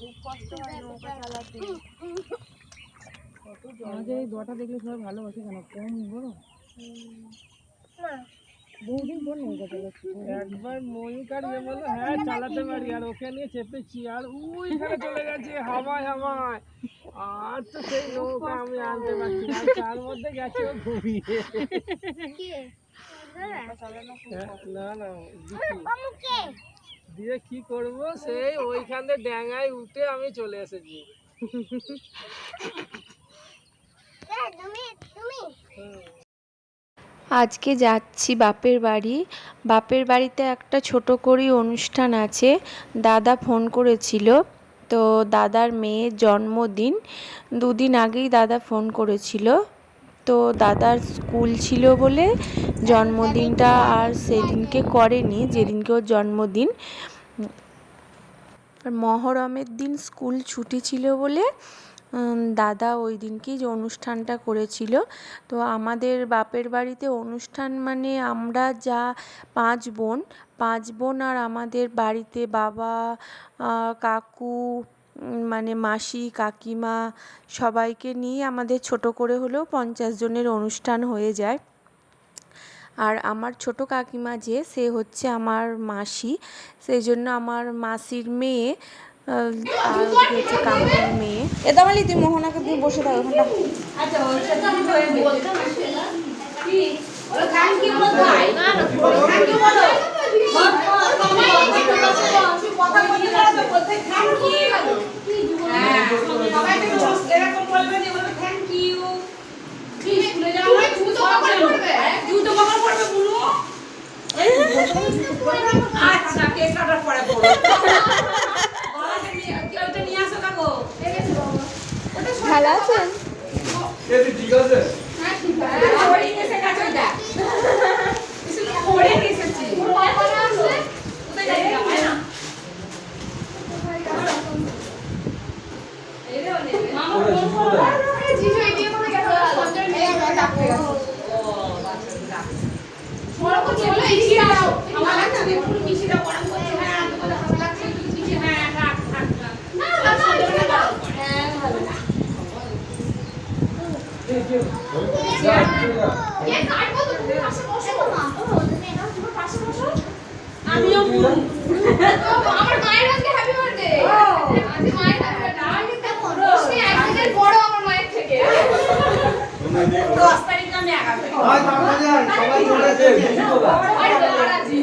খুব কষ্ট হয় নৌকা চালাতে। আমাদের এই দোয়াটা দেখলে সবাই ভালোবাসে কেন, কম বড় না বহুদিন পর নৌকা চালাচ্ছি। একবার ময়ূকার বললো হ্যাঁ চালাতে পারি, আর ওকে নিয়ে চেপেছি আর ওইখানে চলে গেছে হাওয়ায় হাওয়ায়, আর তো সেই নৌকা আমি আনতে পারছি না, তার মধ্যে গেছে ও ঘুমিয়ে। না না দিয়ে কি করবো, সেই ওইখানে ড্যাঙায় উঠে আমি চলে এসেছি। আজকে যাচ্ছি বাপের বাড়ি। বাপের বাড়িতে একটা ছোট করে অনুষ্ঠান আছে। দাদা ফোন করেছিল, তো দাদার মেয়ের জন্মদিন। দুদিন আগেই দাদা ফোন করেছিল, তো দাদার স্কুল ছিল বলে জন্মদিনটা আর সেদিনকে করেনি যেদিনকে ওর জন্মদিন। মহরমের দিন স্কুল ছুটি ছিল বলে দাদা ওই দিনকেই যে অনুষ্ঠানটা করেছিল। তো আমাদের বাপের বাড়িতে অনুষ্ঠান মানে আমরা যা 5 বোন আর আমাদের বাড়িতে বাবা, কাকু, মানে মাসি, কাকিমা সবাইকে নিয়ে আমাদের ছোট করে হলেও 50 জনের অনুষ্ঠান হয়ে যায়। আর আমার ছোট কাকিমা যে, সে হচ্ছে আমার মাসি, সেই জন্য আমার মাসির মেয়ে আর হচ্ছে কাকুর মেয়ে। এ তাহলে তুই মোহনাকে তুমি বসে থাকো ওখানটা। আচ্ছা কেক কাটার পরে ভালো আছেন? ঠিক আছে আমিও আমার মায়ের আজকে হ্যাপি বার্থডে। আজকে মায়ের হ্যাপি বার্থডে। রোশনি একদিনের বড় আমার মায়ের থেকে। 10 তারিখ আমি আগাতে। আজ আমরা যাই সবাই চলে আসে বেশি তোলা। আরে বাবাজি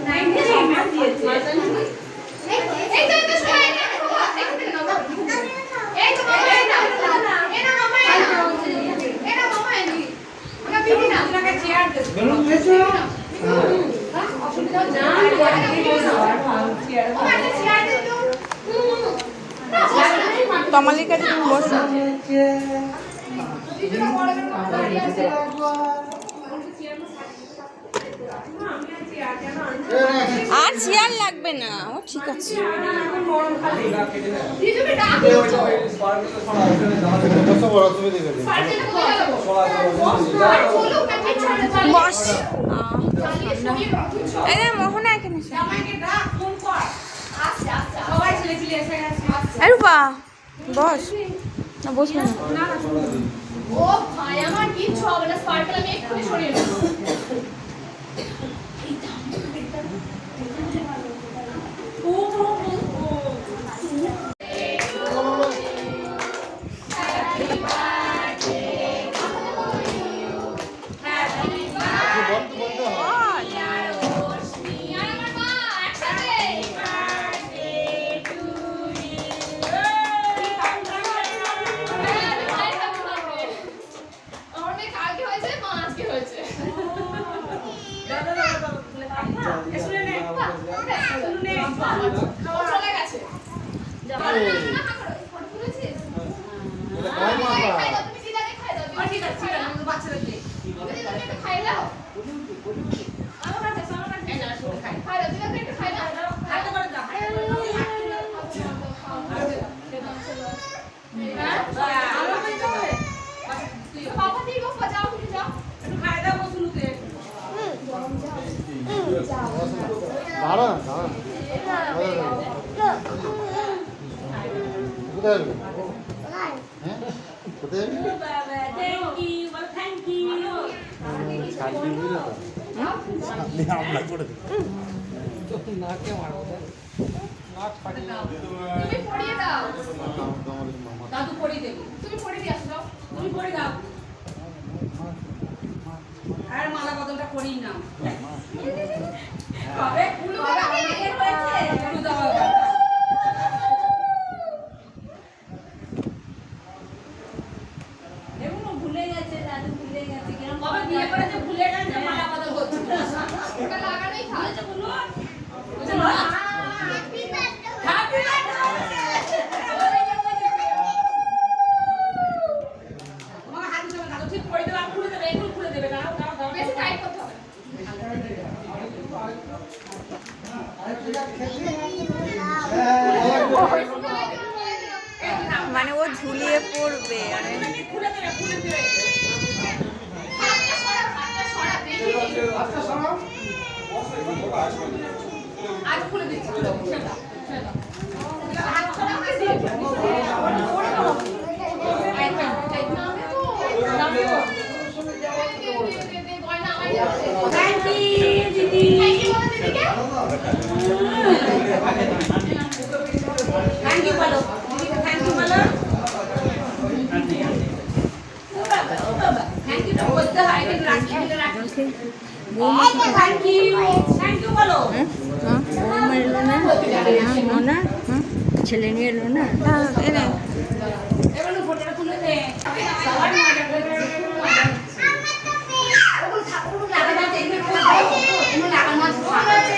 90 মাস দিয়েছে। এই তো একটা সময় এটা বাবা দেখতে না বাবা। এই তো বাবা এটা এটা মামা এটা মামা এনি। ওটা বিবি না ওনাকে চেয়ার দে। বেলুন দিয়েছো? তমালির কাছে তুমি বসো। আর চেয়ার লাগবে না, ও ঠিক আছে। বস। এই যে মোহনা এখানে এসো। এই রূপা বস। না বসবে না। ও ভাই আমার কিচ্ছু হবে না, স্পার্কেল আমি এক্ষুনি সরিয়ে নেব। দাঁড়া দাঁড়া কোথায় আসবে? হ্যাঁ কোথায় আসবে? ছাড়বি বুঝলে তো? ছাড়লে আমরা করে দেবো। নাকে মারবো নাক ফাটিয়ে দাও। তুমি পড়িয়ে দাও। তোমার মামা দাদু পড়িয়ে দেবে। তুমি পড়িয়ে দিয়ে আসো দাও। তুমি পড়িয়ে দাও। আর মালা বদলটা করিই না। কবে কুলু বাবা আমাকে হয়েছে কুলু দাও। এগুলো ভুলে গেছে দাদু ভুলে গেছে কেন কবে বিয়ে করেছে ভুলে গেছে মালা বদল হচ্ছে ওটা লাগানোই খাও আচ্ছা বলো চলো হ্যাপি বার্থডে মা হাত ধরে দাও ঠিক করে দেবে আর খুলে দেবে এগুলো খুলে দেবে দাও দাও দাও বেশি টাইট করতে হবে মানে ও ঝুলিয়ে পড়বে আরে খুলে দেবে খুলে দেবে হাতটা সরা বেশি আচ্ছা শোনো আজ খুলে দিচ্ছি ছেড়ে দাও হাত সরা দিয়ে থ্যাংক ইউ দিদি থ্যাংক ইউ বলো দিদিকে থ্যাংক ইউ বলো দিদিকে থ্যাংক ইউ বলো থ্যাংক ইউ বলতে হয় এটা রাখি থ্যাংক ইউ বলো ছেলে নিয়ে এলো না এনে এবার ফটোটা তুলে দে সবাই মজা করে ওগুলো লাগানো আছে এগুলো লাগানো আছে ভালো আছে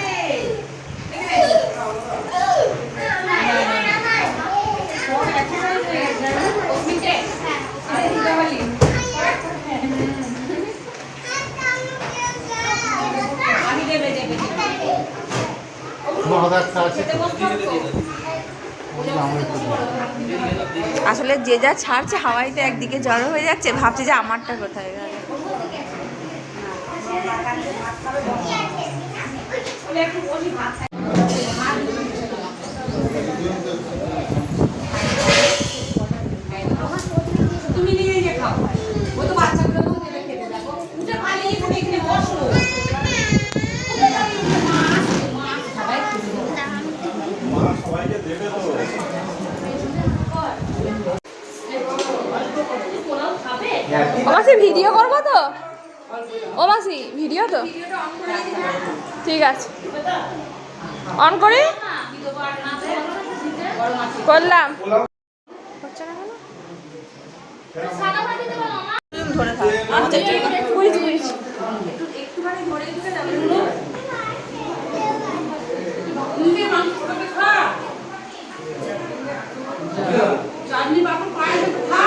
আমি দেবে দেবে তোমার একটা আছে তো? আসলে যে যা ছাড়ছে হাওয়াইতে একদিকে জড়ো হয়ে যাচ্ছে ভাবছে যে আমারটা কোথায় গেল তুমি নিয়ে গিয়ে খাও ও তো বাচ্চাগুলো তো দেবে খেতে দেখো উঠে পালিয়ে এখানে এখানে বসো ও মাসি ভিডিও করবো তো ও মাসি ভিডিও তো ঠিক আছে অন করি করলাম ধরে থাক আচ্ছা ঠিক আছে বুঝছি বুঝছি একটুখানি ধরে দিতে যাবে তুমি মাংসটাকে খা চাটনি বাবু পায় খা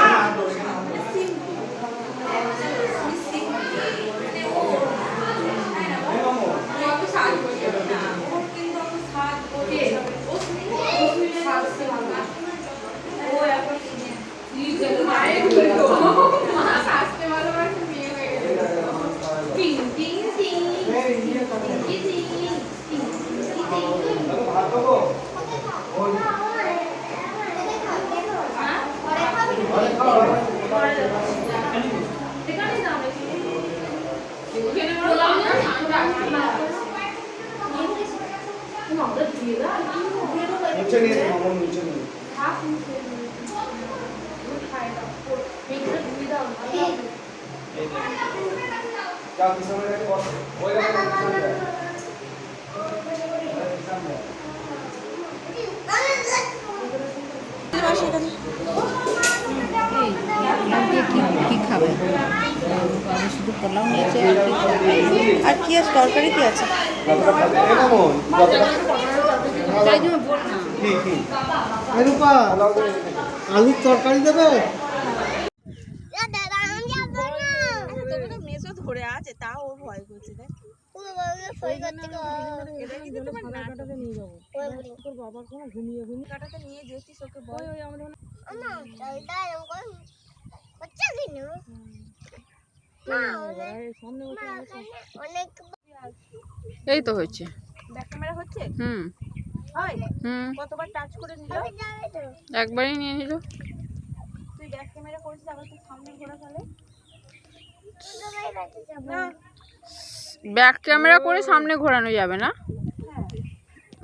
নিচে নিয়ে মামা নিচে নিয়ে যা পিছনে রেখে বসো ওই কি খাবে শুধু পোলাও নিয়েছে আর কি আছে তরকারি কি আছে আলুর তরকারি দেবে মেসো ধরে আছে তাও ও ভয় করছে দেখ বাবার কোনো ঘুমিয়ে ঘুমিয়ে কাটাতে নিয়ে যেতিস ওকে বল এই তো হয়েছে ব্যাক ক্যামেরা হচ্ছে হুম হয় হুম, কতবার টাচ করে নিল? একবারই নিয়ে নিল। তুই ব্যাক ক্যামেরা করেছিস আবার তো সামনে ঘোরা ফেলে না। ব্যাক ক্যামেরা করে সামনে ঘোরানো যাবে না।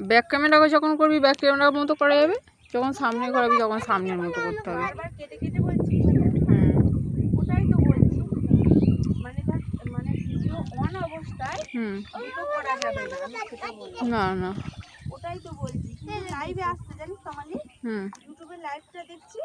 ব্যাক ক্যামেরা যখন করবি ব্যাক ক্যামেরার মতো করা যাবে, যখন সামনে ঘোরাবি তখন সামনের মতো করতে হবে। বারবার কেটে কেটে বলছিস। হুম, ওটাই তো বলছি, মানে মানে ভিডিও অন অবস্থায় হুম, দুটো করা যাবে না, আমি সেটা বলছি। না না, ওটাই তো বলছি, লাইভে আসতে জানিস তো আমাদের হুম। ইউটিউবে লাইভটা দেখছি